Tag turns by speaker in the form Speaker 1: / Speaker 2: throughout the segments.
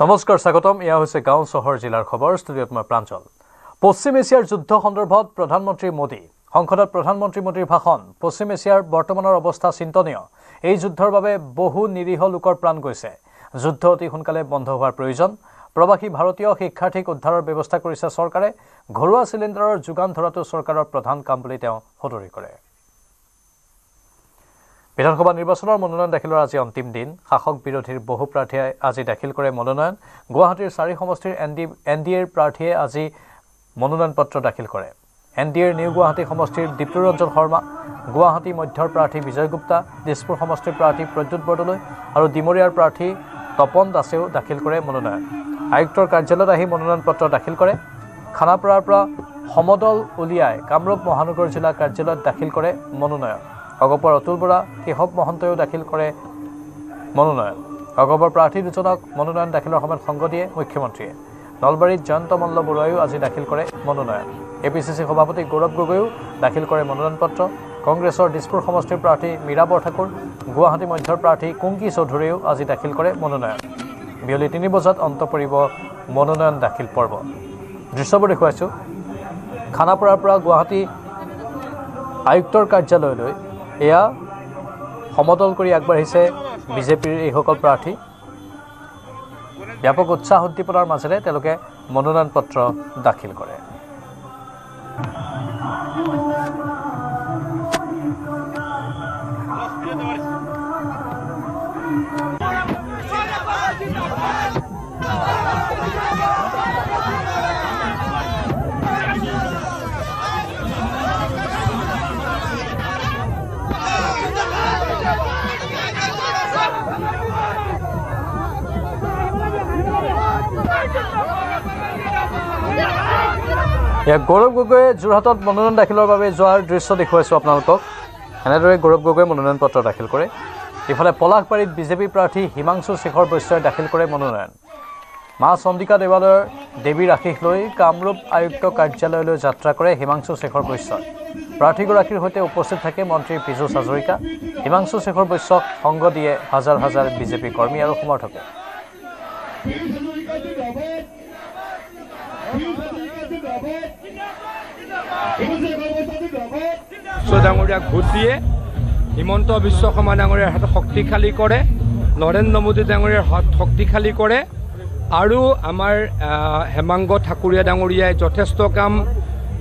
Speaker 1: নমস্কাৰ স্বাগতম ইয়া হৈছে গাঁও চহৰ জিলাৰ খবৰ ষ্টুডিঅ'ত মই প্ৰাঞ্জল পশ্চিম এছিয়াৰ যুদ্ধ সন্দৰ্ভত প্ৰধানমন্ত্ৰী মোদী সংসদত প্ৰধানমন্ত্ৰী মোদীৰ ভাষণ পশ্চিম এছিয়াৰ বৰ্তমানৰ অৱস্থা চিন্তনীয় এই যুদ্ধৰ বাবে বহু নিৰীহ লোকৰ প্ৰাণ গৈছে যুদ্ধ অতি সোনকালে বন্ধ হোৱাৰ প্ৰয়োজন প্ৰবাসী ভাৰতীয় শিক্ষাৰ্থীক উদ্ধাৰৰ ব্যৱস্থা কৰিছে চৰকাৰে ঘৰুৱা চিলিণ্ডাৰৰ যোগান ধৰাটো চৰকাৰৰ প্ৰধান কাম বুলি তেওঁ সদৰি কৰে বিধানসভা নিৰ্বাচনৰ মনোনয়ন দাখিলৰ আজি অন্তিম দিন শাসক বিৰোধীৰ বহু প্ৰাৰ্থীয়ে আজি দাখিল কৰে মনোনয়ন গুৱাহাটীৰ 4 সমষ্টিৰ এনডিএৰ প্ৰাৰ্থীয়ে আজি মনোনয়ন পত্ৰ দাখিল কৰে এনডিএৰ নিউ গুৱাহাটী সমষ্টিৰ দীপ্তিৰঞ্জন শৰ্মা গুৱাহাটী মধ্যৰ প্ৰাৰ্থী বিজয় গুপ্তা দিছপুৰ সমষ্টিৰ প্ৰাৰ্থী প্ৰদ্যুৎ বৰদলৈ আৰু ডিমৰিয়াৰ প্ৰাৰ্থী তপন দাসেও দাখিল কৰে মনোনয়ন আয়ুক্তৰ কাৰ্যালয়ত আহি মনোনয়ন পত্ৰ দাখিল কৰে খানাপাৰাৰ পৰা সমদল উলিয়াই কামৰূপ মহানগৰ জিলা কাৰ্যালয়ত দাখিল কৰে মনোনয়ন অগপৰ অতুল বৰা কেশৱ মহন্তয়ো দাখিল কৰে মনোনয়ন অগপৰ প্ৰাৰ্থী দুজনক মনোনয়ন দাখিলৰ সময়ত সংগ দিয়ে মুখ্যমন্ত্ৰীয়ে নলবাৰীত জয়ন্ত মল্ল বৰুৱায়ো আজি দাখিল কৰে মনোনয়ন এপিচিচি সভাপতি গৌৰৱ গগৈও দাখিল কৰে মনোনয়ন পত্ৰ কংগ্ৰেছৰ দিছপুৰ সমষ্টিৰ প্ৰাৰ্থী মীৰা বৰঠাকুৰ গুৱাহাটী মধ্যৰ প্ৰাৰ্থী কুংকি চৌধুৰীয়েও আজি দাখিল কৰে মনোনয়ন বিয়লি 3 বজাত অন্ত পৰিব মনোনয়ন দাখিল পৰ্ব দৃশ্যবোৰ দেখুৱাইছোঁ খানাপাৰাৰ পৰা গুৱাহাটী আয়ুক্তৰ কাৰ্যালয়লৈ এয়া সমদল কৰি আগবাঢ়িছে বিজেপিৰ এইসকল প্ৰাৰ্থী ব্যাপক উৎসাহ উদ্দীপনাৰ মাজেৰে তেওঁলোকে মনোনয়ন পত্ৰ দাখিল কৰে গৌৰৱ গগৈয়ে যোৰহাটত মনোনয়ন দাখিলৰ বাবে যোৱাৰ দৃশ্য দেখুৱাইছোঁ আপোনালোকক এনেদৰে গৌৰৱ গগৈয়ে মনোনয়ন পত্ৰ দাখিল কৰে ইফালে পলাশবাৰীত বিজেপি প্ৰাৰ্থী হিমাংশু শেখৰ বৈশ্যই দাখিল কৰে মনোনয়ন মা চন্দিকা দেৱালয়ৰ দেৱীৰ আশীষ লৈ কামৰূপ আয়ুক্ত কাৰ্যালয়লৈ যাত্ৰা কৰে হিমাংশু শেখৰ বৈশ্যই প্ৰাৰ্থীগৰাকীৰ সৈতে উপস্থিত থাকে মন্ত্ৰী পীযুষ হাজৰিকা হিমাংশু শেখৰ বৈশ্যক সংগ দিয়ে হাজাৰ হাজাৰ বিজেপি কৰ্মী আৰু সমৰ্থকে
Speaker 2: ডাঙৰীয়াক ভোট দিয়ে হিমন্ত বিশ্ব শৰ্মা ডাঙৰীয়াৰ হাত শক্তিশালী কৰে নৰেন্দ্ৰ মোদী ডাঙৰীয়াৰ হাত শক্তিশালী কৰে আৰু আমাৰ হেমাংগ ঠাকুৰীয়া ডাঙৰীয়াই যথেষ্ট কাম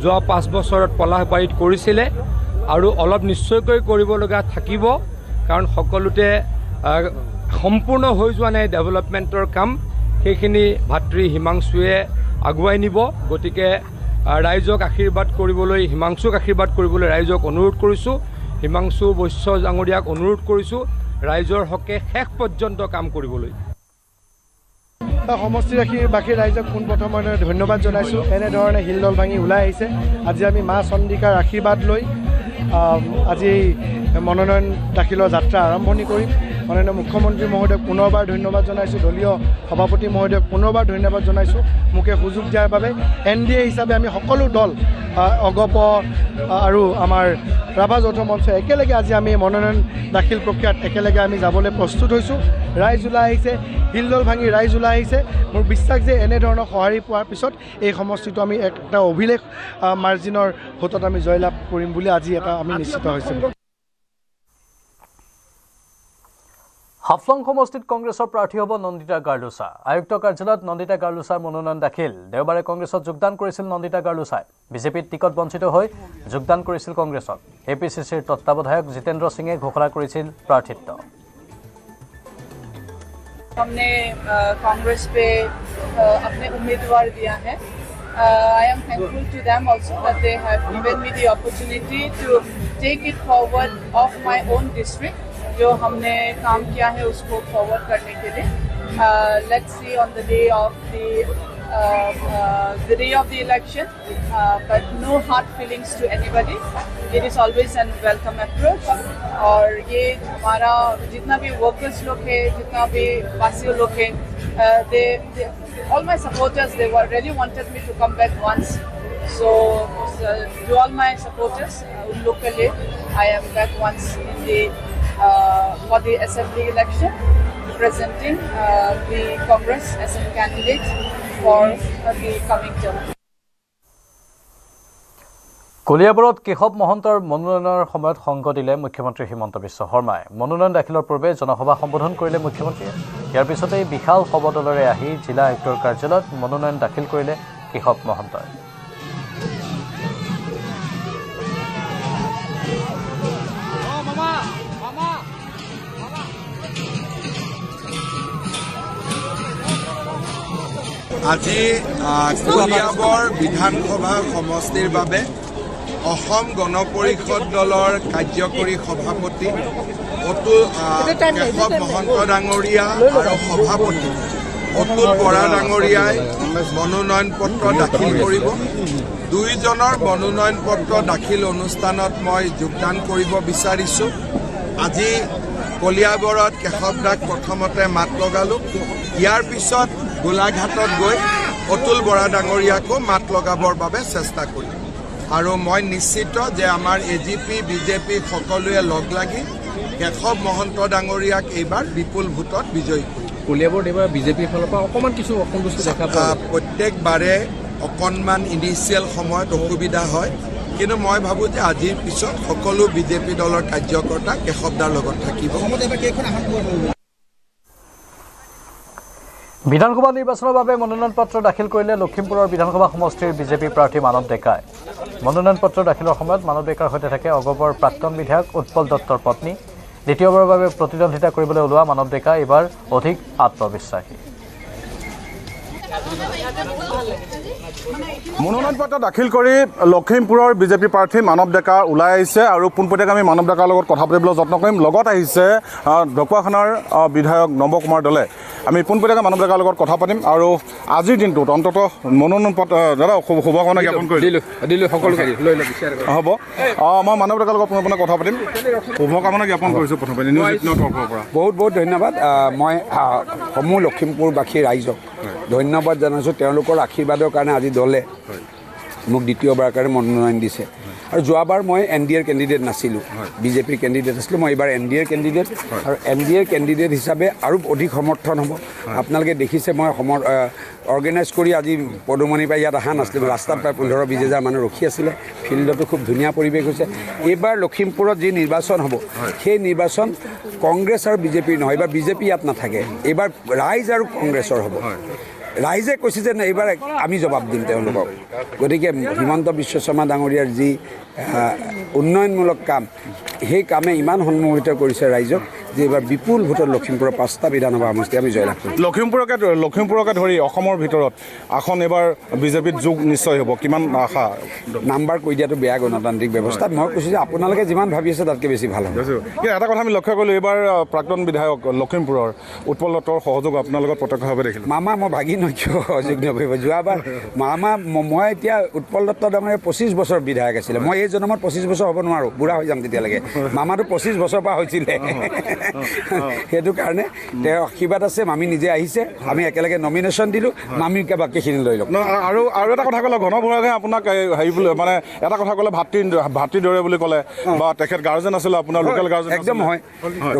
Speaker 2: যোৱা 5 বছৰত পলাশবাৰীত কৰিছিলে আৰু অলপ নিশ্চয়কৈ কৰিব লগা থাকিব কাৰণ সকলোতে সম্পূৰ্ণ হৈ যোৱা নাই ডেভেলপমেণ্টৰ কাম সেইখিনি ভাতৃ হিমাংশুৱে আগুৱাই নিব গতিকে ৰাইজক আশীৰ্বাদ কৰিবলৈ হিমাংশুক আশীৰ্বাদ কৰিবলৈ ৰাইজক অনুৰোধ কৰিছোঁ হিমাংশু বৈশ্য ডাঙৰীয়াক অনুৰোধ কৰিছোঁ ৰাইজৰ হকে শেষ পৰ্যন্ত কাম কৰিবলৈ
Speaker 3: সমষ্টিবাসী ৰাইজক পোনপ্ৰথমে ধন্যবাদ জনাইছোঁ এনেধৰণে হিলদল ভাঙি ওলাই আহিছে আজি আমি মা চন্দিকাৰ আশীৰ্বাদ লৈ আজি মনোনয়ন দাখিলৰ যাত্ৰা আৰম্ভণি কৰিম মাননীয় মুখ্যমন্ত্ৰী মহোদয়ক পুনৰবাৰ ধন্যবাদ জনাইছোঁ দলীয় সভাপতি মহোদয়ক পুনৰবাৰ ধন্যবাদ জনাইছোঁ মোকে সুযোগ দিয়াৰ বাবে এনডিএ হিচাপে আমি সকলো দল অগপ আৰু আমাৰ ৰাভা যৌথ মঞ্চ একেলগে আজি আমি মনোনয়ন দাখিল প্ৰক্ৰিয়াত একেলগে আমি যাবলৈ প্ৰস্তুত হৈছোঁ ৰাইজ ওলাই আহিছে হিলদল ভাঙি ৰাইজ ওলাই আহিছে মোৰ বিশ্বাস যে এনেধৰণৰ সঁহাৰি পোৱাৰ পিছত এই সমষ্টিটো আমি এটা অভিলেখ মাৰ্জিনৰ ভোটত আমি জয়লাভ কৰিম বুলি আজি এটা আমি নিশ্চিত হৈছোঁ
Speaker 1: হাফলং সমষ্টিত কংগ্ৰেছৰ প্ৰাৰ্থী হ'ব নন্দিতা গাৰ্লুছা আয়ুক্ত কাৰ্যালয়ত নন্দিতা গাৰ্লুছাৰ মনোনয়ন দাখিল দেওবাৰে কংগ্ৰেছত যোগদান কৰিছিল নন্দিতা গাৰ্লুছাই বিজেপিত টিকট বঞ্চিত হৈ যোগদান কৰিছিল কংগ্ৰেছত এপিচিচিৰ তত্ত্বাৱধায়ক জিতেন্দ্ৰ সিঙে ঘোষণা কৰিছিল প্ৰাৰ্থিত্ব
Speaker 4: हमने कांग्रेस पे अपने उम्मीदवार दिया है I am thankful to them also that they have given me the opportunity to take it forward of my own district जो हमने काम किया है उसको फॉरवर्ड करने के लिए let's see on the day of the election but no hard feelings to anybody it is always a welcome approach और ये हमारा जितना भी वर्कर्स लोग हैं जितना भी वासी लोग हैं they all my supporters they were really wanted me to come back once so to all my supporters उन लोग के लिए I am back once in the for the assembly election presenting the Congress as a candidate for the coming term.
Speaker 1: কলিয়াবৰত কেশৱ মহন্তৰ মনোনয়নৰ সময়ত সংগ দিলে মুখ্যমন্ত্ৰী হিমন্ত বিশ্ব শৰ্মাই মনোনয়ন দাখিলৰ পূৰ্বে জনসভা সম্বোধন কৰিলে মুখ্যমন্ত্ৰীয়ে ইয়াৰ পিছতেই বিশাল শৱদলেৰে আহি জিলা আয়ুক্তৰ কাৰ্যালয়ত মনোনয়ন দাখিল কৰিলে কেশৱ মহন্তই
Speaker 5: আজি কলিয়াবৰ বিধানসভা সমষ্টিৰ বাবে অসম গণ পৰিষদ দলৰ কাৰ্যকৰী সভাপতি কেশৱ মহন্ত ডাঙৰীয়া আৰু সভাপতি অতুল বৰা ডাঙৰীয়াই মনোনয়ন পত্ৰ দাখিল কৰিব দুইজনৰ মনোনয়ন পত্ৰ দাখিল অনুষ্ঠানত মই যোগদান কৰিব বিচাৰিছোঁ আজি কলিয়াবৰত কেশৱ দাক প্ৰথমতে মাত লগালোঁ ইয়াৰ পিছত গোলাঘাটত গৈ অতুল বৰা ডাঙৰীয়াকো মাত লগাবৰ বাবে চেষ্টা কৰিম আৰু মই নিশ্চিত যে আমাৰ এজিপি বিজেপি সকলোৱে লগ লাগি কেশৱ মহন্ত ডাঙৰীয়াক এইবাৰ বিপুল ভোটত বিজয়ী কৰিম
Speaker 6: কলিয়াবৰত এইবাৰ বিজেপিৰ ফালৰ পৰা অকণমান কিছু অসন্তুষ্টি দেখা পোৱা
Speaker 5: প্ৰত্যেকবাৰে অকণমান ইনিচিয়েল সময়ত অসুবিধা হয় কিন্তু মই ভাবোঁ যে আজিৰ পিছত সকলো বিজেপি দলৰ কাৰ্যকৰ্তা কেশৱদাৰ লগত থাকিব
Speaker 1: বিধানসভা নিৰ্বাচনৰ বাবে মনোনয়ন পত্ৰ দাখিল কৰিলে লখিমপুৰৰ বিধানসভা সমষ্টিৰ বিজেপি প্ৰাৰ্থী মানৱ ডেকাই মনোনয়ন পত্ৰ দাখিলৰ সময়ত মানৱ ডেকাৰ সৈতে থাকে অগপৰ প্ৰাক্তন বিধায়ক উৎপল দত্তৰ পত্নী দ্বিতীয়বাৰৰ বাবে প্ৰতিদ্বন্দ্বিতা কৰিবলৈ ওলোৱা মানৱ ডেকা এইবাৰ অধিক আত্মবিশ্বাসী
Speaker 7: মনোনয়ন পত্ৰ দাখিল কৰি লখিমপুৰৰ বিজেপি প্ৰাৰ্থী মানৱ ডেকা ওলাই আহিছে আৰু পোনপটীয়াকৈ আমি মানৱ ডেকাৰ লগত কথা পাতিবলৈ যত্ন কৰিম লগত আহিছে ঢকুৱাখানাৰ বিধায়ক নৱ কুমাৰ দলে আমি পোনপটীয়াকৈ মানৱ ডেকাৰ লগত কথা পাতিম আৰু আজিৰ দিনটোত অন্ততঃ মনোনয়ন পত্ৰ দাদা শুভকামনা জ্ঞাপন কৰি
Speaker 6: দিলোঁ সকলোকে লৈ লওক
Speaker 7: হ'ব মই মানৱ ডেকাৰ লগত পোনপটীয়াকৈ কথা পাতিম শুভকামনা জ্ঞাপন কৰিছোঁ প্ৰথমে নিউজ 18 তৰফৰ পৰা
Speaker 8: বহুত বহুত ধন্যবাদ মই সমূহ লখিমপুৰবাসী ৰাইজক ধন্যবাদ জনাইছোঁ তেওঁলোকৰ আশীৰ্বাদৰ কাৰণে আজি দলে মোক দ্বিতীয়বাৰৰ কাৰণে মনোনয়ন দিছে আৰু যোৱাবাৰ মই NDAৰ কেণ্ডিডেট নাছিলোঁ বিজেপিৰ কেণ্ডিডেট আছিলোঁ মই এইবাৰ NDAৰ কেণ্ডিডেট আৰু NDAৰ কেণ্ডিডেট হিচাপে আৰু অধিক সমৰ্থন হ'ব আপোনালোকে দেখিছে মই অৰ্গেনাইজ কৰি আজি পদুমণিৰ পৰা ইয়াত অহা নাছিলোঁ ৰাস্তাত প্ৰায় 15-20 হাজাৰ মানুহ ৰখি আছিলে ফিল্ডতো খুব ধুনীয়া পৰিৱেশ হৈছে এইবাৰ লখিমপুৰত যি নিৰ্বাচন হ'ব সেই নিৰ্বাচন কংগ্ৰেছ আৰু বিজেপিৰ নহয় এইবাৰ বিজেপি ইয়াত নাথাকে এইবাৰ ৰাইজ আৰু কংগ্ৰেছৰ হ'ব ৰাইজে কৈছে যে এইবাৰ আমি জবাব দিম তেওঁলোকক গতিকে হিমন্ত বিশ্ব শৰ্মা ডাঙৰীয়াৰ যি উন্নয়নমূলক কাম সেই কামে ইমান সন্মোহিত কৰিছে ৰাইজক যে এইবাৰ বিপুল ভোটত লখিমপুৰৰ 5টা বিধানসভা সমষ্টি আমি জয়লাভ কৰিম
Speaker 7: লখিমপুৰকে ধৰি অসমৰ ভিতৰত আসন এইবাৰ বিজেপিত যোগ নিশ্চয় হ'ব কিমান আশা
Speaker 8: নাম্বাৰ কৈ দিয়াটো বেয়া গণতান্ত্ৰিক ব্যৱস্থাত মই কৈছোঁ যে আপোনালোকে যিমান ভাবি আছে তাতকৈ বেছি ভাল হ'ব
Speaker 7: কিন্তু এটা কথা আমি লক্ষ্য কৰিলোঁ এইবাৰ প্ৰাক্তন বিধায়ক লখিমপুৰৰ উৎপল দত্তৰ সহযোগ আপোনাৰ লগত প্ৰত্যক্ষভাৱে দেখিলোঁ
Speaker 8: মামা মই ভাগি কিয় সহযোগ নকৰিব যোৱাবাৰ মামা মই এতিয়া উৎপল দত্ত ডাঙৰীয়া 25 বছৰ বিধায়ক আছিলে মই এই জন্মত 25 বছৰ হ'ব নোৱাৰোঁ বুঢ়া হৈ যাম তেতিয়ালৈকে মামাটো 25 বছৰৰ পৰা হৈছিলে সেইটো কাৰণে তেওঁ আশীৰ্বাদ আছে মামী নিজে আহিছে আমি একেলগে নমিনেশ্যন দিলোঁ মামীকে বাকীখিনি লৈ লওক
Speaker 7: আৰু এটা কথা ক'লে ঘন বুঢ়াগোহাঁই আপোনাক হেৰি বুলি মানে এটা কথা ক'লে ভাতৃৰ দৰে বুলি ক'লে বা তেখেত গাৰ্জেন আছিলে আপোনাৰ লোকেল গাৰ্জেন
Speaker 8: একদম হয়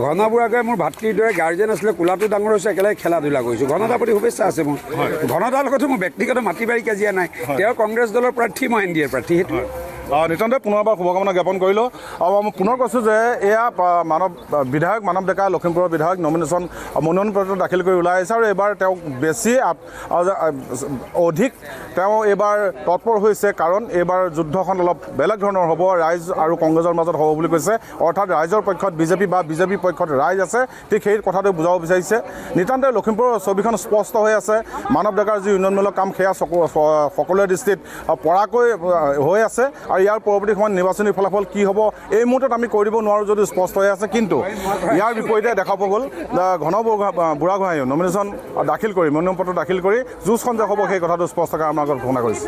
Speaker 8: ঘন বুঢ়াগোহাঁই মোৰ ভাতৃৰ দৰে গাৰ্জেন আছিলে কোলাটো ডাঙৰ হৈছে একেলগে খেলা ধূলা কৰিছোঁ ঘনদাৰ প্ৰতি শুভেচ্ছা আছে মোৰ ঘনদাৰ লগতো মোৰ ব্যক্তিগত মাটি বাৰী কাজিয়া নাই তেওঁ কংগ্ৰেছ দলৰ প্ৰাৰ্থী মই NDAৰ প্ৰাৰ্থী সেইটো
Speaker 7: নিতান্তই পুনৰবাৰ শুভকামনা জ্ঞাপন কৰিলোঁ আৰু মই পুনৰ কৈছোঁ যে এয়া বিধায়ক মানৱ ডেকা লখিমপুৰৰ বিধায়ক মনোনয়ন পত্ৰ দাখিল কৰি ওলাই আহিছে আৰু এইবাৰ তেওঁক বেছি অধিক তেওঁ এইবাৰ তৎপৰ হৈছে কাৰণ এইবাৰ যুদ্ধখন অলপ বেলেগ ধৰণৰ হ'ব ৰাইজ আৰু কংগ্ৰেছৰ মাজত হ'ব বুলি কৈছে অৰ্থাৎ ৰাইজৰ পক্ষত বিজেপি বা বিজেপিৰ পক্ষত ৰাইজ আছে ঠিক সেই কথাটো বুজাব বিচাৰিছে নিতান্তই লখিমপুৰৰ ছবিখন স্পষ্ট হৈ আছে মানৱ ডেকাৰ যি উন্নয়নমূলক কাম সেয়া সকলোৰে দৃষ্টিত পৰাকৈ হৈ আছে আৰু ইয়াৰ পৰৱৰ্তী সময়ত নিৰ্বাচনী ফলাফল কি হ'ব এই মুহূৰ্তত আমি কৈ দিব নোৱাৰোঁ যদিও স্পষ্ট হৈ আছে কিন্তু ইয়াৰ বিপৰীতে দেখা পোৱা গ'ল ঘন বুঢ়াগোহাঁইও নমিনেশ্যন দাখিল কৰি মনোনয়ন পত্ৰ দাখিল কৰি যুঁজখন যে হ'ব সেই কথাটো স্পষ্টকৈ আমাৰ আগত ঘোষণা কৰিছে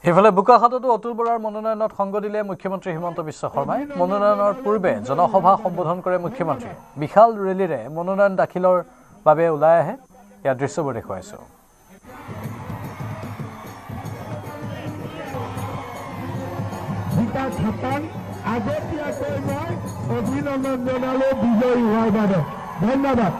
Speaker 1: ইফালে বোকাখাততো অতুল বৰাৰ মনোনয়নত সংগ দিলে মুখ্যমন্ত্ৰী হিমন্ত বিশ্ব শৰ্মাই মনোনয়নৰ পূৰ্বে জনসভা সম্বোধন কৰে মুখ্যমন্ত্ৰীয়ে বিশাল ৰেলীৰে মনোনয়ন দাখিলৰ বাবে ওলাই আহে ইয়াৰ দৃশ্যবোৰ দেখুৱাইছোঁ
Speaker 9: আগতীয়াকৈ মই অভিনন্দন জনালোঁ বিজয়ী হোৱাৰ বাবে ধন্যবাদ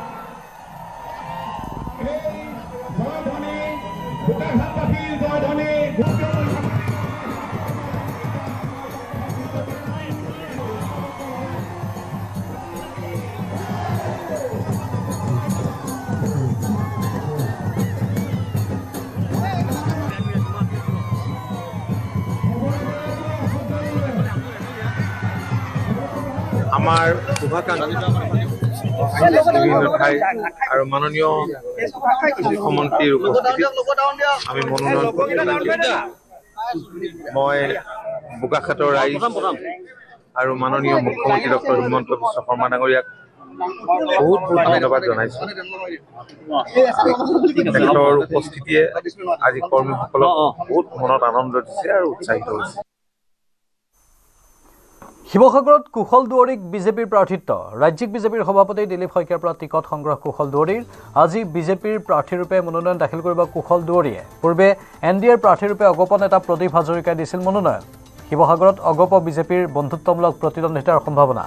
Speaker 9: আমাৰ শুভাকাংক্ষী বিভিন্ন ঠাই আৰু মাননীয় মুখ্যমন্ত্ৰীৰ উপস্থিতিত আমি মনোনয়ন মই বোকাখাটৰ ৰাইজ আৰু মাননীয় মুখ্যমন্ত্ৰী ডক্টৰ হিমন্ত বিশ্ব শৰ্মা ডাঙৰীয়াক বহুত বহুত ধন্যবাদ জনাইছোঁ। তেখেতৰ উপস্থিতিয়ে আজি কৰ্মীসকলক বহুত মনত আনন্দ দিছে আৰু উৎসাহিত হৈছে।
Speaker 1: শিৱসাগৰত কুশল দুৱৰীক বিজেপিৰ প্ৰাৰ্থিত্ব। ৰাজ্যিক বিজেপিৰ সভাপতি দিলীপ শইকীয়াৰ পৰা টিকট সংগ্ৰহ কুশল দুৱৰীৰ। আজি বিজেপিৰ প্ৰাৰ্থীৰূপে মনোনয়ন দাখিল কৰিব কুশল দুৱৰীয়ে। পূৰ্বে NDAৰ প্ৰাৰ্থীৰূপে অগপ নেতা প্ৰদীপ হাজৰিকাই দিছিল মনোনয়ন। শিৱসাগৰত অগপ বিজেপিৰ বন্ধুত্বমূলক প্ৰতিদ্বন্দ্বিতাৰ সম্ভাৱনা।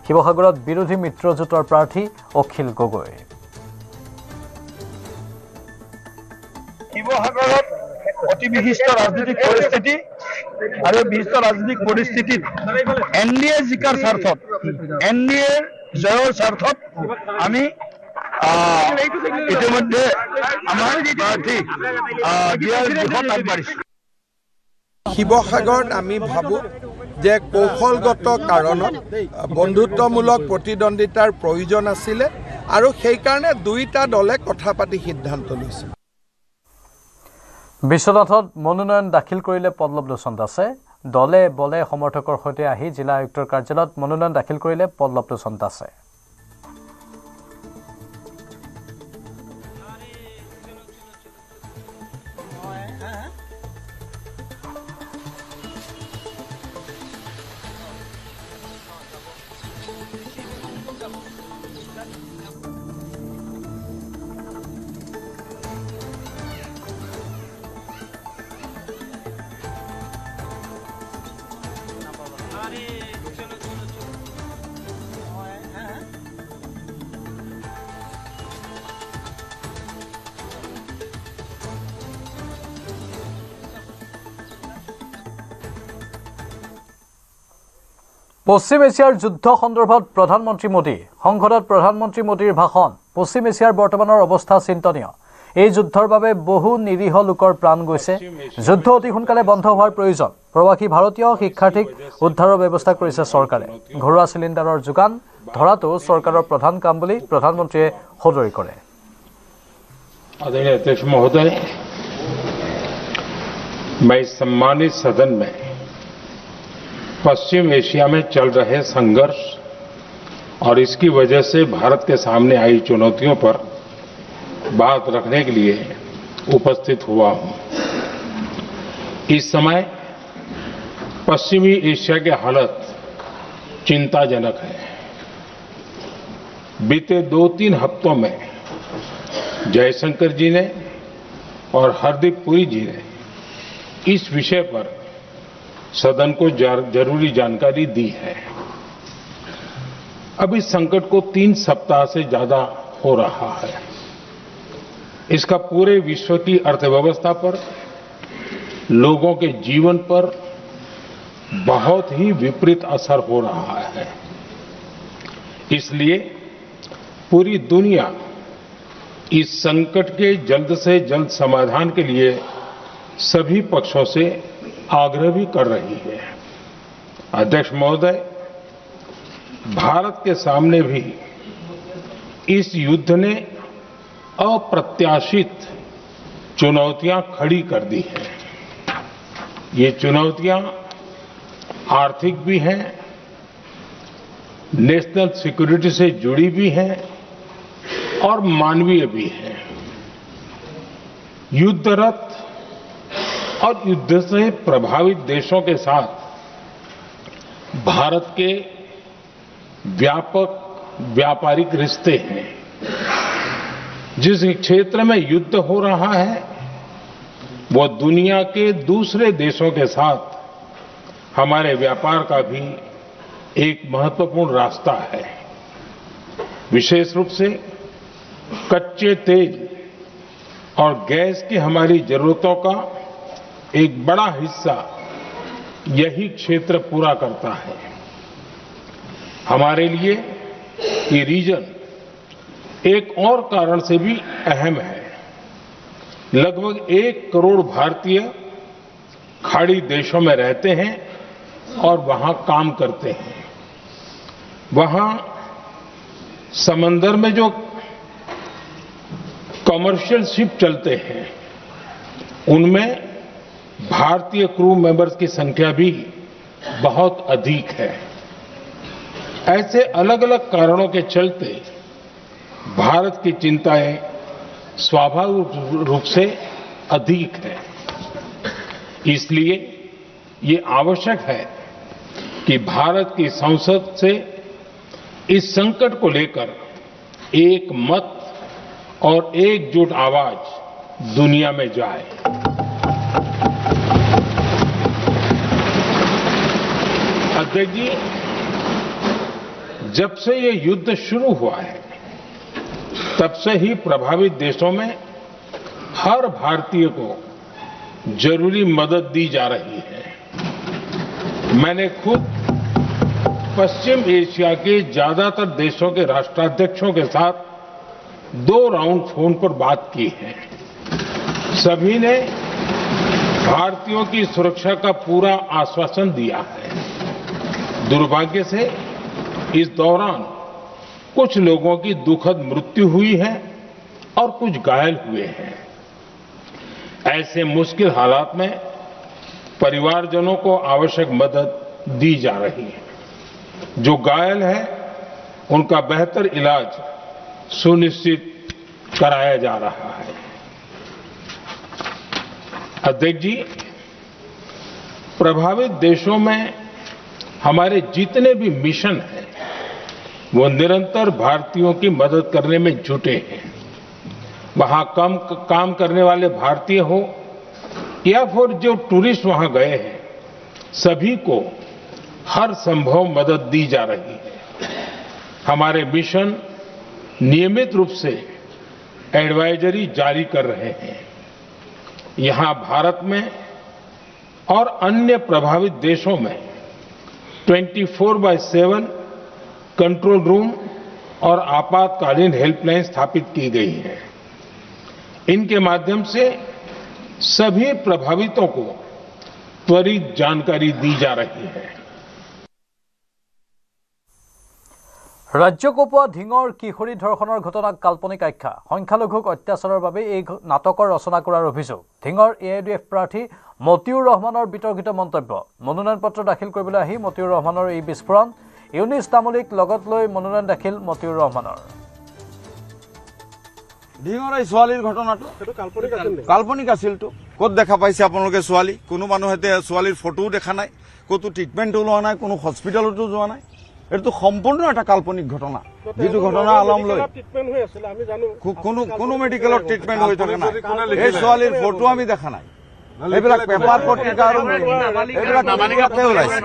Speaker 1: শিৱসাগৰত বিৰোধী মিত্ৰজোঁটৰ প্ৰাৰ্থী অখিল গগৈ।
Speaker 10: শিৱসাগৰত অতি বিশিষ্ট ৰাজনৈতিক পৰিস্থিতি আৰু বিশিষ্ট ৰাজনৈতিক পৰিস্থিতিত NDA জিকাৰ স্বাৰ্থত NDAৰ জয়ৰ স্বাৰ্থত আমি ইতিমধ্যে আমাৰ প্ৰাৰ্থী দিয়াৰ দিশত আগবাঢ়িছোঁ।
Speaker 5: শিৱসাগৰত আমি ভাবোঁ যে কৌশলগত কাৰণত বন্ধুত্বমূলক প্ৰতিদ্বন্দ্বিতাৰ প্ৰয়োজন আছিলে আৰু সেইকাৰণে দুয়োটা দলে কথা পাতি সিদ্ধান্ত লৈছে।
Speaker 1: বিশ্বনাথত মনোনয়ন দাখিল কৰিলে পল্লৱ লোচন দাসে। দলে বলে সমৰ্থকৰ সৈতে আহি জিলা আয়ুক্তৰ কাৰ্যালয়ত মনোনয়ন দাখিল কৰিলে পল্লৱ লোচন দাসে। পশ্চিম এছিয়াৰ যুদ্ধ সন্দৰ্ভত প্ৰধানমন্ত্ৰী মোদী। সংসদত প্ৰধানমন্ত্ৰী মোদীৰ ভাষণ। পশ্চিম এছিয়াৰ বৰ্তমানৰ অৱস্থা চিন্তনীয়। এই যুদ্ধৰ বাবে বহু নিৰীহ লোকৰ প্ৰাণ গৈছে। যুদ্ধ অতি সোনকালে বন্ধ হোৱাৰ প্ৰয়োজন। প্ৰৱাসী ভাৰতীয় শিক্ষাৰ্থীক উদ্ধাৰৰ ব্যৱস্থা কৰিছে চৰকাৰে। ঘৰুৱা চিলিণ্ডাৰৰ যোগান ধৰাটো চৰকাৰৰ প্ৰধান কাম বুলি প্ৰধানমন্ত্ৰীয়ে সদৰি কৰে।
Speaker 11: आदरणीय अध्यक्ष महोदय, मैं इस सम्मानित सदन में पश्चिम एशिया में चल रहे संघर्ष और इसकी वजह से भारत के सामने आई चुनौतियों पर बात रखने के लिए उपस्थित हुआ हूं। इस समय पश्चिमी एशिया की हालत चिंताजनक है। बीते 2-3 हफ्तों में जयशंकर जी ने और हरदीप पुरी जी ने इस विषय पर सदन को जरूरी जानकारी दी है। अब इस संकट को 3 सप्ताह से ज्यादा हो रहा है। इसका पूरे विश्व की अर्थव्यवस्था पर, लोगों के जीवन पर बहुत ही विपरीत असर हो रहा है। इसलिए पूरी दुनिया इस संकट के जल्द से जल्द समाधान के लिए सभी पक्षों से आग्रह भी कर रही है। अध्यक्ष महोदय, भारत के सामने भी इस युद्ध ने अप्रत्याशित चुनौतियां खड़ी कर दी हैं। ये चुनौतियां आर्थिक भी हैं, नेशनल सिक्योरिटी से जुड़ी भी हैं और मानवीय भी हैं। युद्धरत और युद्ध से प्रभावित देशों के साथ भारत के व्यापक व्यापारिक रिश्ते हैं। जिस क्षेत्र में युद्ध हो रहा है वो दुनिया के दूसरे देशों के साथ हमारे व्यापार का भी एक महत्वपूर्ण रास्ता है। विशेष रूप से कच्चे तेल और गैस की हमारी जरूरतों का एक बड़ा हिस्सा यही क्षेत्र पूरा करता है। हमारे लिए ये रीजन एक और कारण से भी अहम है। लगभग 1 करोड़ भारतीय खाड़ी देशों में रहते हैं और वहां काम करते हैं। वहां समंदर में जो कमर्शियल शिप चलते हैं उनमें भारतीय क्रू मेंबर्स की संख्या भी बहुत अधिक है। ऐसे अलग अलग कारणों के चलते भारत की चिंताएं स्वाभाविक रूप से अधिक है। इसलिए ये आवश्यक है कि भारत की संसद से इस संकट को लेकर एक मत और एकजुट आवाज दुनिया में जाए। अध्यक्ष जी, जब से ये युद्ध शुरू हुआ है तब से ही प्रभावित देशों में हर भारतीय को जरूरी मदद दी जा रही है। मैंने खुद पश्चिम एशिया के ज्यादातर देशों के राष्ट्राध्यक्षों के साथ 2 राउंड फोन पर बात की है। सभी ने भारतीयों की सुरक्षा का पूरा आश्वासन दिया है। दुर्भाग्य से इस दौरान कुछ लोगों की दुखद मृत्यु हुई है और कुछ घायल हुए हैं। ऐसे मुश्किल हालात में परिवारजनों को आवश्यक मदद दी जा रही है। जो घायल है उनका बेहतर इलाज सुनिश्चित कराया जा रहा है। अध्यक्ष जी, प्रभावित देशों में हमारे जितने भी मिशन हैं वो निरंतर भारतीयों की मदद करने में जुटे हैं। वहां काम करने वाले भारतीय हो या फिर जो टूरिस्ट वहां गए हैं, सभी को हर संभव मदद दी जा रही है। हमारे मिशन नियमित रूप से एडवाइजरी जारी कर रहे हैं। यहां भारत में और अन्य प्रभावित देशों में 24/7 कंट्रोल रूम और आपातकालीन हेल्पलाइन स्थापित की गई है। इनके माध्यम से सभी प्रभावितों को त्वरित जानकारी दी जा रही है।
Speaker 1: ৰাজ্যক পোৱা ধিঙৰ কিশোৰী ধৰ্ষণৰ ঘটনাক কাল্পনিক আখ্যা, সংখ্যালঘুক অত্যাচাৰৰ বাবে এই নাটকৰ ৰচনা কৰাৰ অভিযোগ। ধিঙৰ AIUDF প্ৰাৰ্থী মতিউৰ ৰহমানৰ বিতৰ্কিত মন্তব্য। মনোনয়ন পত্ৰ দাখিল কৰিবলৈ আহি মতিউৰ ৰহমানৰ এই বিস্ফোৰণ। ইউনিছ তামুলীক লগত লৈ মনোনয়ন দাখিল মতিউৰ ৰহমানৰ।
Speaker 12: ধিঙৰ এই ছোৱালীৰ ঘটনাটো কাল্পনিক আছিলতো। ক'ত দেখা পাইছে আপোনালোকে ছোৱালী? কোনো মানুহে ছোৱালীৰ ফটোও দেখা নাই, ক'তো ট্ৰিটমেণ্টো লোৱা নাই, কোনো হস্পিটেলতো যোৱা নাই। এইটো সম্পূৰ্ণ এটা কাল্পনিক ঘটনা। যিটো ঘটনা আলম লৈ কোনো মেডিকেলত ট্ৰিটমেণ্ট হৈ থকা নাই। এই ছোৱালীৰ ফটো আমি দেখা নাই। এইবিলাক পেপাৰ পত্ৰিকা আৰু এইবিলাক ওলাইছে।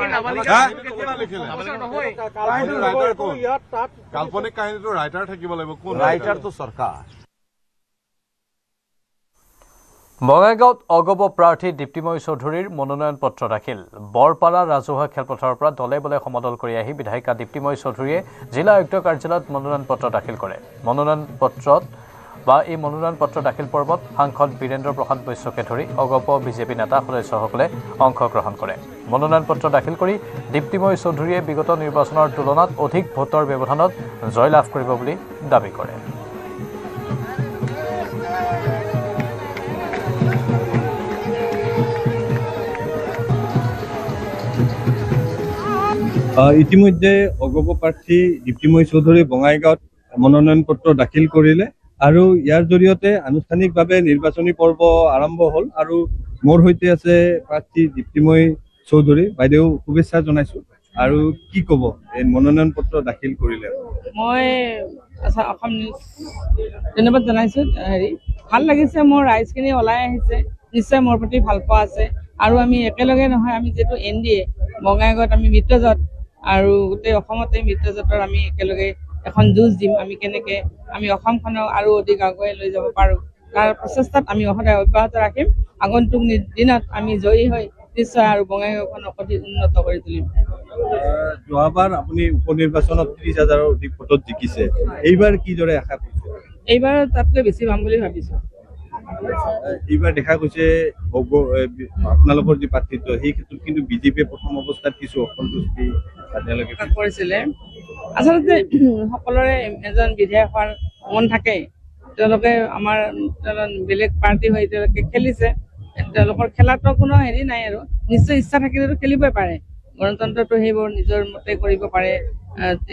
Speaker 7: কাল্পনিক কাহিনীটো ৰাইটাৰ থাকিব লাগিব। কোন
Speaker 12: ৰাইটাৰটো চৰকাৰ।
Speaker 1: বঙাইগাঁৱত অগপ প্ৰাৰ্থী দীপ্তিময়ী চৌধুৰীৰ মনোনয়ন পত্ৰ দাখিল। বৰপাৰা ৰাজহুৱা খেলপথাৰৰ পৰা দলে বলে সমদল কৰি আহি বিধায়িকা দীপ্তিময়ী চৌধুৰীয়ে জিলা আয়ুক্ত কাৰ্যালয়ত মনোনয়ন পত্ৰ দাখিল কৰে। এই মনোনয়ন পত্ৰ দাখিল পৰ্বত সাংসদ বীৰেন্দ্ৰ প্ৰসাদ বৈশ্যকে ধৰি অগপ বিজেপি নেতা সদস্যসকলে অংশগ্ৰহণ কৰে। মনোনয়ন পত্ৰ দাখিল কৰি দীপ্তিময়ী চৌধুৰীয়ে বিগত নিৰ্বাচনৰ তুলনাত অধিক ভোটৰ ব্যৱধানত জয়লাভ কৰিব বুলি দাবী কৰে।
Speaker 13: ইতিমধ্যে অগপ প্ৰাৰ্থী দীপ্তিময়ী চৌধুৰী বঙাইগাঁৱত মনোনয়ন পত্ৰ দাখিল কৰিলে আৰু ইয়াৰ জৰিয়তে আনুষ্ঠানিকভাৱে নিৰ্বাচনী পৰ্ব আৰম্ভ হ'ল। আৰু মোৰ সৈতে আছে প্ৰাৰ্থী দীপ্তিময়ী চৌধুৰী। বাইদেউ, শুভেচ্ছা জনাইছো। আৰু কি ক'ব এই মনোনয়ন পত্ৰ দাখিল কৰিলে?
Speaker 14: মই অসম নিউজ ধন্যবাদ জনাইছো। ভাল লাগিছে, মোৰ ৰাইজখিনি ওলাই আহিছে, নিশ্চয় মোৰ প্ৰতি ভাল পোৱা আছে। আৰু আমি একেলগে নহয়, আমি যিহেতু NDA বঙাইগাঁৱত আমি মিত্ৰজোঁট আৰু গোটেই অসমতে মিত্ৰজোঁটৰ আমি একেলগে এখন যুঁজ দিম। আমি কেনেকৈ আমি অসমখনক আৰু অধিক আগুৱাই লৈ যাব পাৰোঁ তাৰ প্ৰচেষ্টাত আমি সদায় অব্যাহত ৰাখিম। আগন্তুক দিনত আমি জয়ী হৈ নিশ্চয় আৰু বঙাইগাঁওখনক অধিক উন্নত কৰি তুলিম।
Speaker 13: যোৱাবাৰ আপুনি উপ নিৰ্বাচনত 30,000ৰ অধিক ভোটত জিকিছে, এইবাৰ কিদৰে আশা কৰিছে?
Speaker 14: এইবাৰ তাতকৈ বেছি পাম বুলি ভাবিছোঁ।
Speaker 13: এইবাৰ দেখা গৈছে আপোনালোকৰ যি প্ৰাৰ্থিত্ব সেই ক্ষেত্ৰত কিন্তু বিজেপিয়ে প্ৰথম অৱস্থাত কিছু অসন্তুষ্টি
Speaker 14: প্ৰকাশ কৰিছিলে। আচলতে সকলোৰে এজন বিধায়ক হোৱাৰ মন থাকে, তেওঁলোকে আমাৰ বেলেগ পাৰ্টি হৈ তেওঁলোকে খেলিছে, তেওঁলোকৰ খেলাতো কোনো হেৰি নাই আৰু নিশ্চয় ইচ্ছা থাকিলেতো খেলিবই পাৰে, গণতন্ত্ৰটো সেইবোৰ নিজৰ মতে কৰিব পাৰে,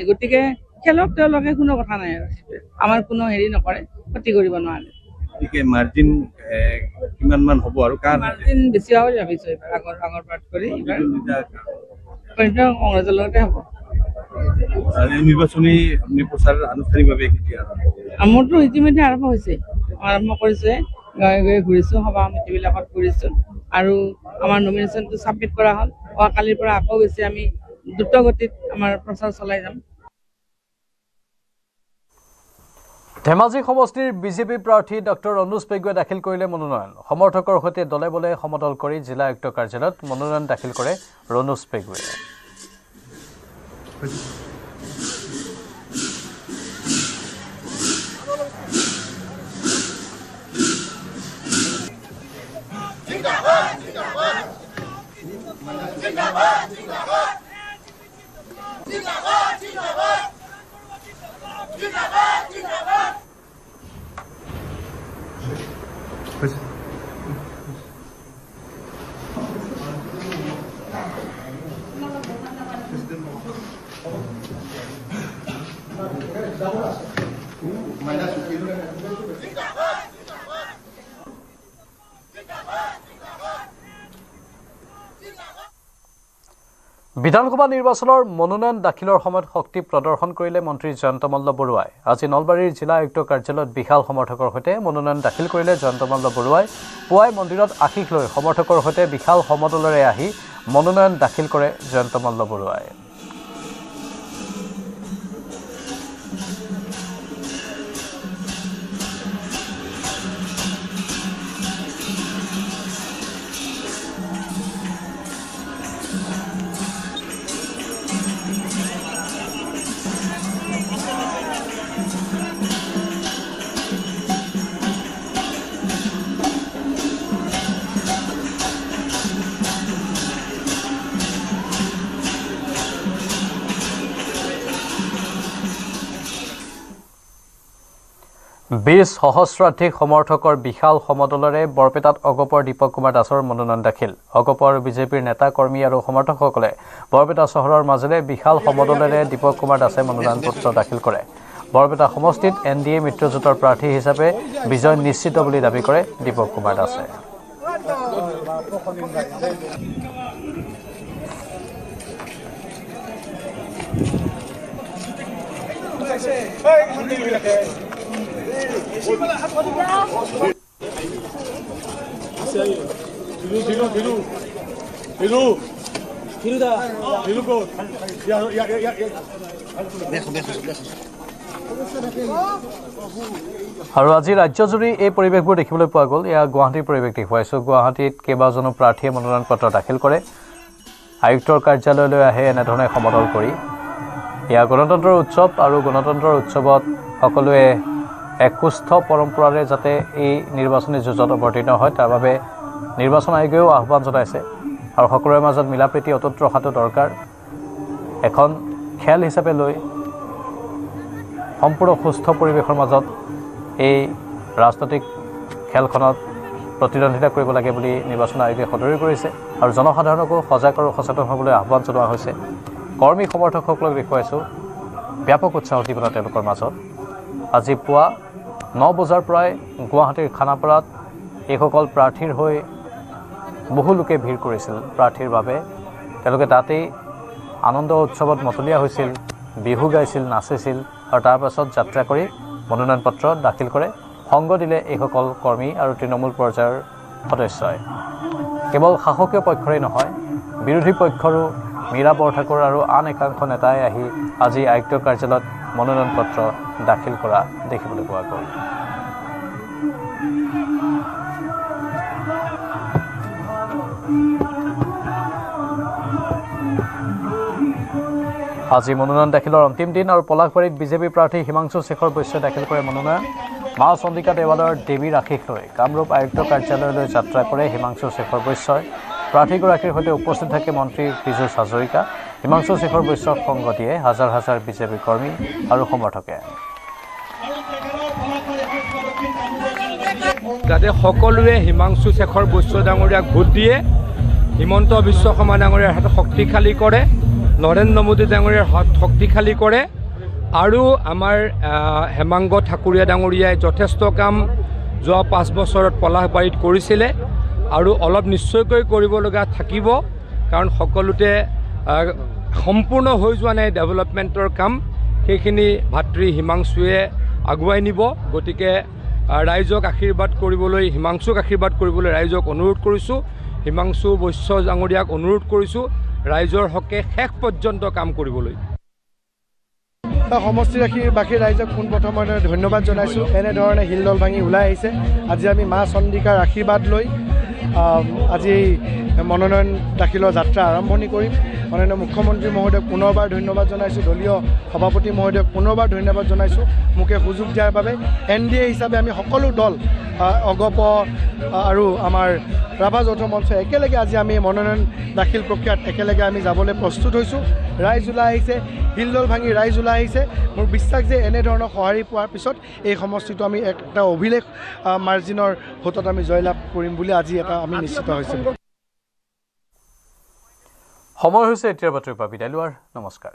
Speaker 14: গতিকে খেলক তেওঁলোকে, কোনো কথা নাই আৰু আমাৰ কোনো হেৰি নকৰে, ক্ষতি কৰিব নোৱাৰে।
Speaker 13: মাৰ্জিন কিমান মান হ'ব আৰু
Speaker 14: মাৰ্জিন বেছি হোৱা বুলি ভাবিছোঁ এইবাৰ আগৰ পাৰ্ট কৰি এইবাৰ কংগ্ৰেছৰ লগতে হ'ব।
Speaker 13: নিৰ্বাচনী প্ৰচাৰ আনুষ্ঠানিকভাৱে কেতিয়া?
Speaker 14: মোৰতো ইতিমধ্যে আৰম্ভ হৈছে, আৰম্ভ কৰিছোৱে, গাঁৱে গাঁৱে ঘূৰিছোঁ, সভা সমিতিবিলাকত ঘূৰিছোঁ আৰু আমাৰ নমিনেশ্যনটো ছাবমিট কৰা হ'ল। অহাকালিৰ পৰা আকৌ বেছি আমি দ্ৰুত গতিত আমাৰ প্ৰচাৰ চলাই যাম।
Speaker 1: ধেমাজি সমষ্টিৰ বিজেপি প্ৰাৰ্থী ডক্টৰ অনুজ পেগুৱে দাখিল কৰিলে মনোনয়ন। সমৰ্থকৰ সৈতে দলে বলে সমদল কৰি জিলা আয়ুক্ত কাৰ্যালয়ত মনোনয়ন দাখিল কৰে ৰণোজ পেগুৱে। বিধানসভা নিৰ্বাচনৰ মনোনয়ন দাখিলৰ সময়ত শক্তি প্ৰদৰ্শন কৰিলে মন্ত্ৰী জয়ন্ত মল্ল বৰুৱাই। আজি নলবাৰীৰ জিলা আয়ুক্ত কাৰ্যালয়ত বিশাল সমৰ্থকৰ সৈতে মনোনয়ন দাখিল কৰিলে জয়ন্ত মল্ল বৰুৱাই। পুৱাই মন্দিৰত আশীষ লৈ সমৰ্থকৰ সৈতে বিশাল সমদলেৰে আহি মনোনয়ন দাখিল কৰে জয়ন্ত মল্ল বৰুৱাই। বিশ সহস্ৰাধিক সমৰ্থকৰ বিশাল সমদলেৰে বৰপেটাত অগপৰ দীপক কুমাৰ দাসৰ মনোনয়ন দাখিল। অগপ আৰু বিজেপিৰ নেতা কৰ্মী আৰু সমৰ্থকসকলে বৰপেটা চহৰৰ মাজেৰে বিশাল সমদলেৰে দীপক কুমাৰ দাসে মনোনয়ন পত্ৰ দাখিল কৰে। বৰপেটা সমষ্টিত NDA মিত্ৰজোঁটৰ প্ৰাৰ্থী হিচাপে বিজয় নিশ্চিত বুলি দাবী কৰে দীপক কুমাৰ দাসে। আৰু আজি ৰাজ্যজুৰি এই পৰিৱেশবোৰ দেখিবলৈ পোৱা গ'ল। এয়া গুৱাহাটীৰ পৰিৱেশ দেখুৱাইছোঁ। গুৱাহাটীত কেইবাজনো প্ৰাৰ্থীয়ে মনোনয়ন পত্ৰ দাখিল কৰে, আয়ুক্তৰ কাৰ্যালয়লৈ আহে এনেধৰণে সমদল কৰি। এয়া গণতন্ত্ৰৰ উৎসৱ আৰু গণতন্ত্ৰৰ উৎসৱত সকলোৱে এক সুস্থ পৰম্পৰাৰে যাতে এই নিৰ্বাচনী যুঁজত অৱতীৰ্ণ হয় তাৰ বাবে নিৰ্বাচন আয়োগেও আহ্বান জনাইছে আৰু সকলোৰে মাজত মিলাপ্ৰীতি অটুট ৰখাটো দৰকাৰ। এখন খেল হিচাপে লৈ সম্পূৰ্ণ সুস্থ পৰিৱেশৰ মাজত এই ৰাজনৈতিক খেলখনত প্ৰতিদ্বন্দ্বিতা কৰিব লাগে বুলি নিৰ্বাচন আয়োগে সদৰি কৰিছে আৰু জনসাধাৰণকো সজাগ আৰু সচেতন হ'বলৈ আহ্বান জনোৱা হৈছে। কৰ্মী সমৰ্থকসকলক দেখুৱাইছোঁ ব্যাপক উৎসাহ উদ্দীপনা তেওঁলোকৰ মাজত। আজি পুৱা 9 বজাৰ পৰাই গুৱাহাটীৰ খানাপাৰাত এইসকল প্ৰাৰ্থীৰ হৈ বহু লোকে ভিৰ কৰিছিল প্ৰাৰ্থীৰ বাবে। তেওঁলোকে তাতেই আনন্দ উৎসৱত মতলীয়া হৈছিল, বিহু গাইছিল, নাচিছিল আৰু তাৰ পাছত যাত্ৰা কৰি মনোনয়ন পত্ৰ দাখিল কৰে। সংগ দিলে এইসকল কৰ্মী আৰু তৃণমূল পৰ্যায়ৰ সদস্যই। কেৱল শাসকীয় পক্ষৰেই নহয়, বিৰোধী পক্ষৰো মীৰা বৰঠাকুৰ আৰু আন একাংশ নেতাই আহি আজি আয়ুক্ত কাৰ্যালয়ত মনোনয়ন পত্ৰ দাখিল কৰা দেখিবলৈ পোৱা গ'ল। আজি মনোনয়ন দাখিলৰ অন্তিম দিন আৰু পলাশবাৰীত বিজেপি প্ৰাৰ্থী হিমাংশু শেখৰ বৈশ্যই দাখিল কৰে মনোনয়ন। মা চন্দিকা দেৱালয়ৰ দেৱীৰ আশীষ লৈ কামৰূপ আয়ুক্ত কাৰ্যালয়লৈ যাত্ৰা কৰে হিমাংশু শেখৰ বৈশ্যই। প্ৰাৰ্থীগৰাকীৰ সৈতে উপস্থিত থাকে মন্ত্ৰী পীযুষ হাজৰিকা। হিমাংশু শেখৰ বৈশ্যক সংগ দিয়ে হাজাৰ হাজাৰ বিজেপি কৰ্মী আৰু সমৰ্থকে।
Speaker 2: যাতে সকলোৱে হিমাংশু শেখৰ বৈশ্য ডাঙৰীয়াক ভোট দিয়ে, হিমন্ত বিশ্ব শৰ্মা ডাঙৰীয়াৰ হাতত শক্তিশালী কৰে, নৰেন্দ্ৰ মোদী ডাঙৰীয়াৰ হাত শক্তিশালী কৰে আৰু আমাৰ হেমাংগ ঠাকুৰীয়া ডাঙৰীয়াই যথেষ্ট কাম যোৱা 5 বছৰত পলাশবাৰীত কৰিছিলে আৰু অলপ নিশ্চয়কৈ কৰিবলগা থাকিব, কাৰণ সকলোতে সম্পূৰ্ণ হৈ যোৱা নাই ডেভেলপমেণ্টৰ কাম। সেইখিনি ভাতৃ হিমাংশুৱে আগুৱাই নিব। গতিকে ৰাইজক আশীৰ্বাদ কৰিবলৈ, হিমাংশুক আশীৰ্বাদ কৰিবলৈ ৰাইজক অনুৰোধ কৰিছোঁ। হিমাংশু বৈশ্য ডাঙৰীয়াক অনুৰোধ কৰিছোঁ ৰাইজৰ হকে শেষ পৰ্যন্ত কাম কৰিবলৈ।
Speaker 3: সমষ্টিবাসী ৰাইজক পোনপ্ৰথমে ধন্যবাদ জনাইছোঁ। এনেধৰণে হিলদল ভাঙি ওলাই আহিছে। আজি আমি মা চন্দিকাৰ আশীৰ্বাদ লৈ আজি মনোনয়ন দাখিলৰ যাত্ৰা আৰম্ভণি কৰিম। মাননীয় মুখ্যমন্ত্ৰী মহোদয়ক পুনৰবাৰ ধন্যবাদ জনাইছোঁ। দলীয় সভাপতি মহোদয়ক পুনৰবাৰ ধন্যবাদ জনাইছোঁ মোকে সুযোগ দিয়াৰ বাবে। NDA হিচাপে আমি সকলো দল অগপ আৰু আমাৰ ৰাভা যৌথ মঞ্চ একেলগে আজি আমি মনোনয়ন দাখিল প্ৰক্ৰিয়াত একেলগে আমি যাবলৈ প্ৰস্তুত হৈছোঁ। ৰাইজ ওলাই আহিছে, হিলদল ভাঙি ৰাইজ ওলাই আহিছে। মোৰ বিশ্বাস যে এনেধৰণৰ সঁহাৰি পোৱাৰ পিছত এই সমষ্টিটো আমি এটা অভিলেখ মাৰ্জিনৰ ভোটত আমি জয়লাভ কৰিম বুলি আজি আমি নিশ্চিত হৈছোঁ।
Speaker 1: সময় হৈছে এতিয়াৰ বাতৰিৰ পৰা বিদায় লোৱাৰ। নমস্কাৰ।